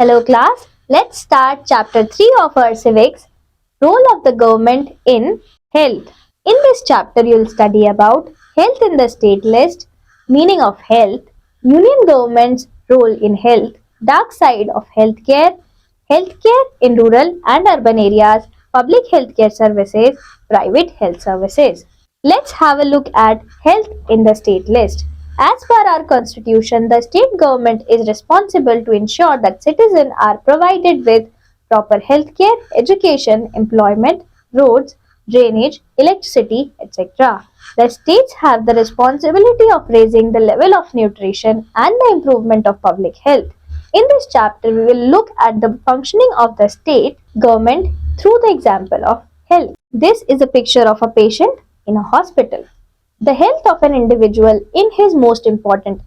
Hello class, let's start chapter 3 of our civics, role of the government in health. In this chapter you'll study about health in the state list, meaning of health, union government's role in health, dark side of healthcare in rural and urban areas, public healthcare services, private health services. Let's have a look at health in the state list. As per our constitution, the state government is responsible to ensure that citizens are provided with proper health care, education, employment, roads, drainage, electricity, etc. The states have the responsibility of raising the level of nutrition and the improvement of public health. In this chapter, we will look at the functioning of the state government through the example of health. This is a picture of a patient in a hospital. The health of an individual is his most important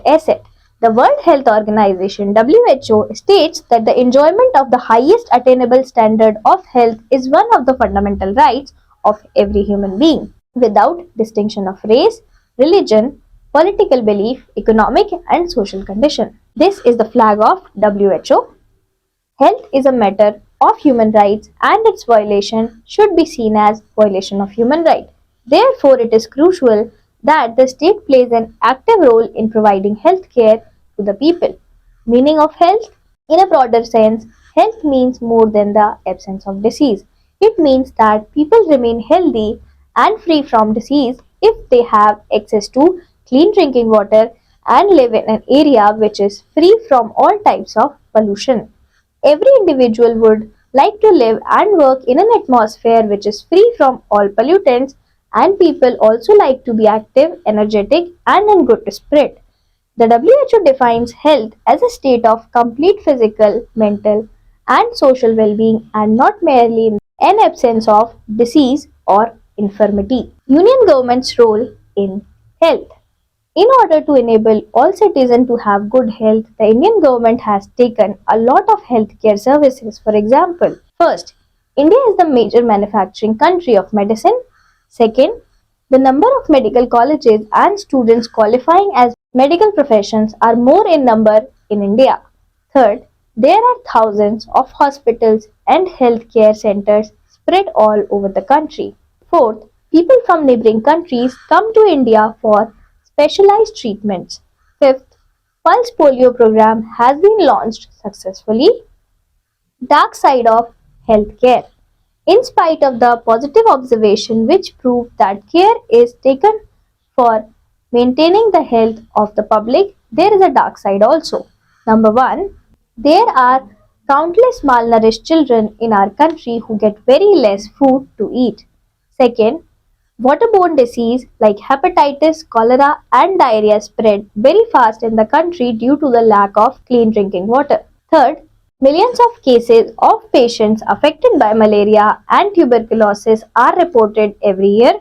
asset. The World Health Organization (WHO) states that the enjoyment of the highest attainable standard of health is one of the fundamental rights of every human being, without distinction of race, religion, political belief, economic and social condition. This is the flag of WHO. Health is a matter of human rights and its violation should be seen as violation of human right. Therefore, it is crucial that the state plays an active role in providing health care to the people. Meaning of health? In a broader sense, health means more than the absence of disease. It means that people remain healthy and free from disease if they have access to clean drinking water and live in an area which is free from all types of pollution. Every individual would like to live and work in an atmosphere which is free from all pollutants, and people also like to be active, energetic, and in good spirit. The WHO defines health as a state of complete physical, mental, and social well being, and not merely an absence of disease or infirmity. Union government's role in health. In order to enable all citizens to have good health, the Indian government has taken a lot of healthcare services. For example, first, India is the major manufacturing country of medicine. Second, the number of medical colleges and students qualifying as medical professions are more in number in India. Third, there are thousands of hospitals and healthcare centers spread all over the country. Fourth, people from neighboring countries come to India for specialized treatments. Fifth, Pulse Polio program has been launched successfully. Dark side of healthcare. In spite of the positive observation which prove that care is taken for maintaining the health of the public, there is a dark side also. Number one, there are countless malnourished children in our country who get very less food to eat. Second, waterborne disease like hepatitis, cholera, and diarrhea spread very fast in the country due to the lack of clean drinking water. Third, millions of cases of patients affected by malaria and tuberculosis are reported every year,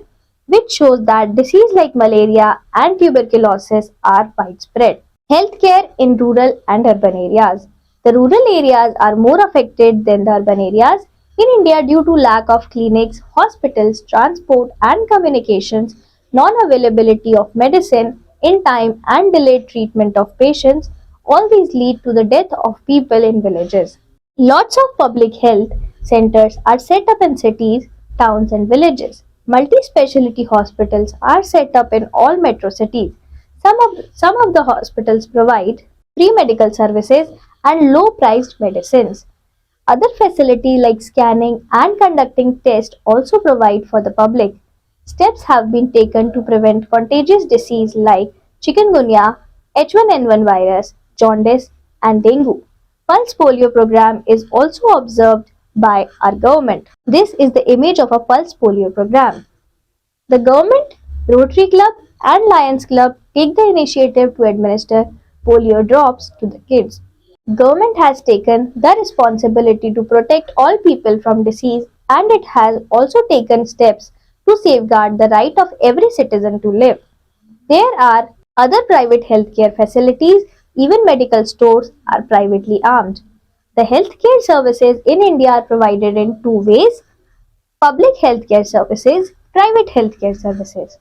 which shows that diseases like malaria and tuberculosis are widespread. Healthcare in rural and urban areas. The rural areas are more affected than the urban areas in India due to lack of clinics, hospitals, transport and communications, non-availability of medicine in time and delayed treatment of patients. All these lead to the death of people in villages. Lots of public health centers are set up in cities, towns and villages. Multi-speciality hospitals are set up in all metro cities. Some of the hospitals provide free medical services and low-priced medicines. Other facilities like scanning and conducting tests also provide for the public. Steps have been taken to prevent contagious disease like chikungunya, H1N1 virus, jaundice, and dengue. Pulse polio program is also observed by our government. This is the image of a pulse polio program. The government, Rotary Club, and Lions Club take the initiative to administer polio drops to the kids. Government has taken the responsibility to protect all people from disease, and it has also taken steps to safeguard the right of every citizen to live. There are other private healthcare facilities, even medical stores are privately armed. The healthcare services in India are provided in two ways: public healthcare services, private healthcare services.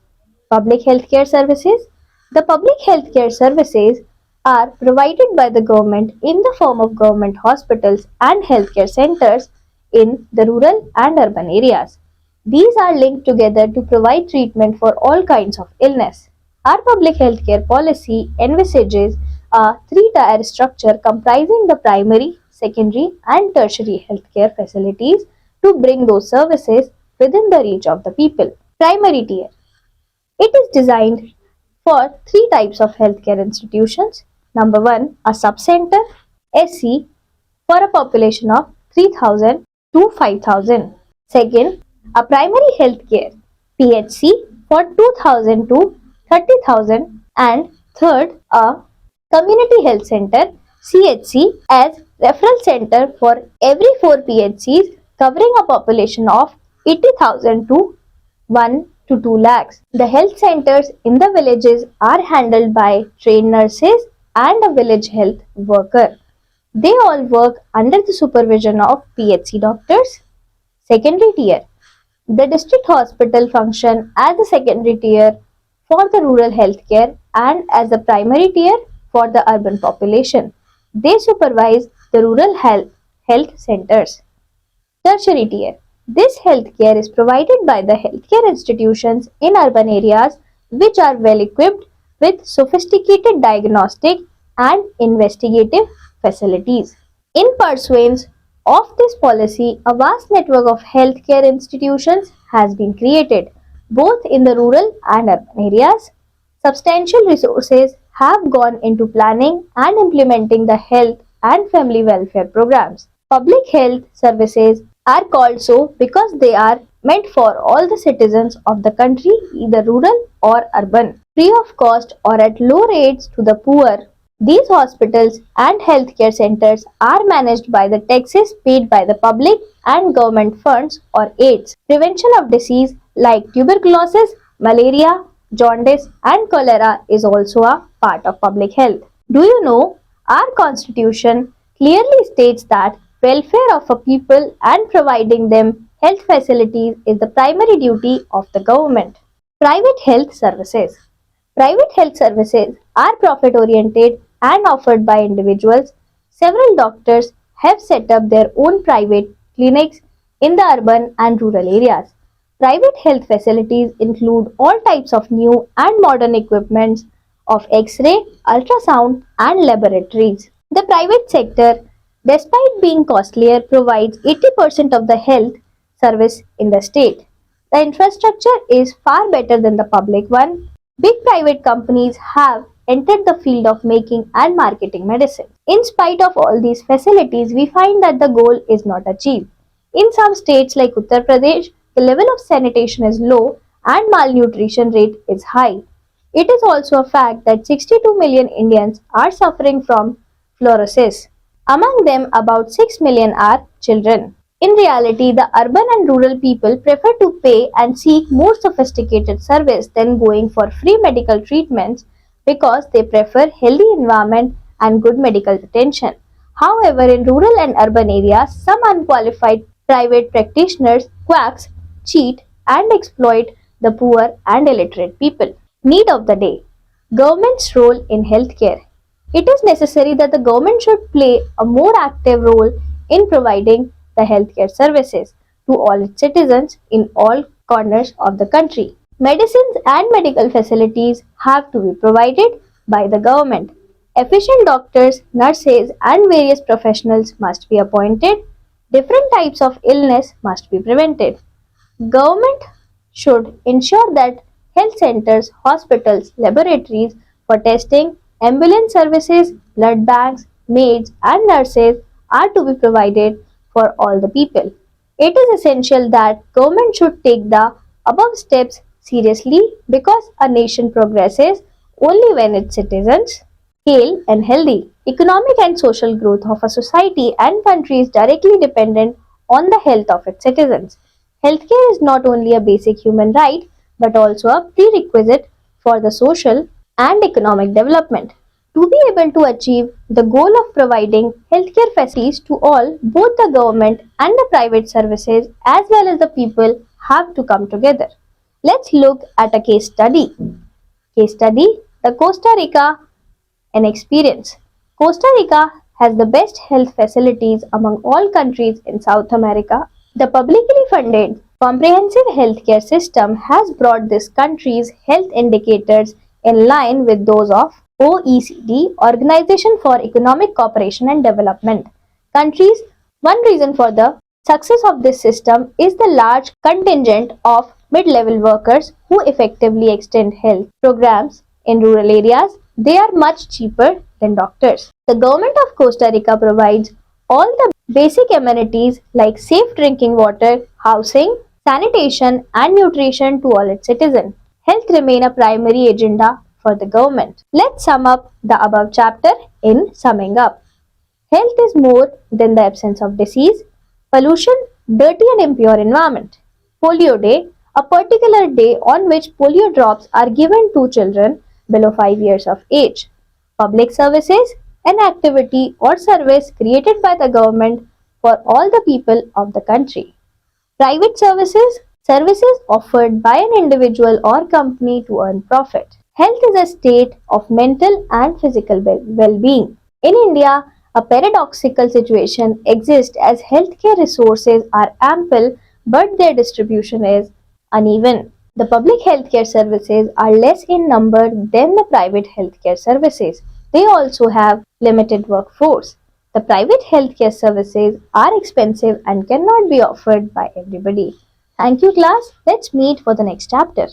Public healthcare services. The public healthcare services are provided by the government in the form of government hospitals and healthcare centers in the rural and urban areas. These are linked together to provide treatment for all kinds of illness. Our public healthcare policy envisages a three-tier structure comprising the primary, secondary, and tertiary healthcare facilities to bring those services within the reach of the people. Primary tier. It is designed for three types of healthcare institutions. Number one, a subcenter SC for a population of 3,000 to 5,000. Second, a primary healthcare PHC for 2,000 to 30,000. And third, a community health center CHC as referral center for every 4 PHCs covering a population of 80,000 to 1 to 2 lakhs. The health centers in the villages are handled by trained nurses and a village health worker. They all work under the supervision of PHC doctors. Secondary tier. The district hospital function as a secondary tier for the rural healthcare and as a primary tier for the urban population. They supervise the rural health centers. Tertiary tier. This healthcare is provided by the healthcare institutions in urban areas which are well equipped with sophisticated diagnostic and investigative facilities. In pursuance of this policy, a vast network of healthcare institutions has been created, both in the rural and urban areas. Substantial resources have gone into planning and implementing the health and family welfare programs. Public health services are called so because they are meant for all the citizens of the country, either rural or urban, free of cost or at low rates to the poor. These hospitals and healthcare centers are managed by the taxes paid by the public and government funds or aids. Prevention of disease like tuberculosis, malaria, jaundice, and cholera is also a part of public health. Do you know our constitution clearly states that welfare of a people and providing them health facilities is the primary duty of the government. Private health services. Private health services are profit oriented and offered by individuals. Several doctors have set up their own private clinics in the urban and rural areas. Private health facilities include all types of new and modern equipments of X-ray, ultrasound, and laboratories. The private sector, despite being costlier, provides 80% of the health service in the state. The infrastructure is far better than the public one. Big private companies have entered the field of making and marketing medicine. In spite of all these facilities, we find that the goal is not achieved. In some states like Uttar Pradesh, the level of sanitation is low and malnutrition rate is high. It is also a fact that 62 million Indians are suffering from fluorosis. Among them, about 6 million are children. In reality, the urban and rural people prefer to pay and seek more sophisticated service than going for free medical treatments because they prefer healthy environment and good medical attention. However, in rural and urban areas, some unqualified private practitioners quacks, cheat, and exploit the poor and illiterate people. Need of the day. Government's role in healthcare. It is necessary that the government should play a more active role in providing the healthcare services to all its citizens in all corners of the country. Medicines and medical facilities have to be provided by the government. Efficient doctors, nurses, and various professionals must be appointed. Different types of illness must be prevented. Government should ensure that health centers, hospitals, laboratories for testing, ambulance services, blood banks, maids, and nurses are to be provided for all the people. It is essential that government should take the above steps seriously because a nation progresses only when its citizens hale and healthy. Economic and social growth of a society and country is directly dependent on the health of its citizens. Healthcare is not only a basic human right but also a prerequisite for the social and economic development. To be able to achieve the goal of providing healthcare facilities to all, both the government and the private services as well as the people have to come together. Let's look at a case study. Case study: the Costa Rica and experience. Costa Rica has the best health facilities among all countries in South America. The publicly funded comprehensive healthcare system has brought this country's health indicators in line with those of OECD, Organization for Economic Cooperation and Development. Countries, one reason for the success of this system is the large contingent of mid-level workers who effectively extend health programs in rural areas. They are much cheaper than doctors. The government of Costa Rica provides all the basic amenities like safe drinking water, housing, sanitation, and nutrition to all its citizens. Health remain a primary agenda for the government. Let's sum up the above chapter in summing up. Health is more than the absence of disease, pollution, dirty and impure environment. Polio Day, a particular day on which polio drops are given to children below 5 years of age. Public services, an activity or service created by the government for all the people of the country. Private services, services offered by an individual or company to earn profit. Health is a state of mental and physical well-being. In India, a paradoxical situation exists as healthcare resources are ample but their distribution is uneven. The public healthcare services are less in number than the private healthcare services. They also have limited workforce. The private healthcare services are expensive and cannot be offered by everybody. Thank you, class. Let's meet for the next chapter.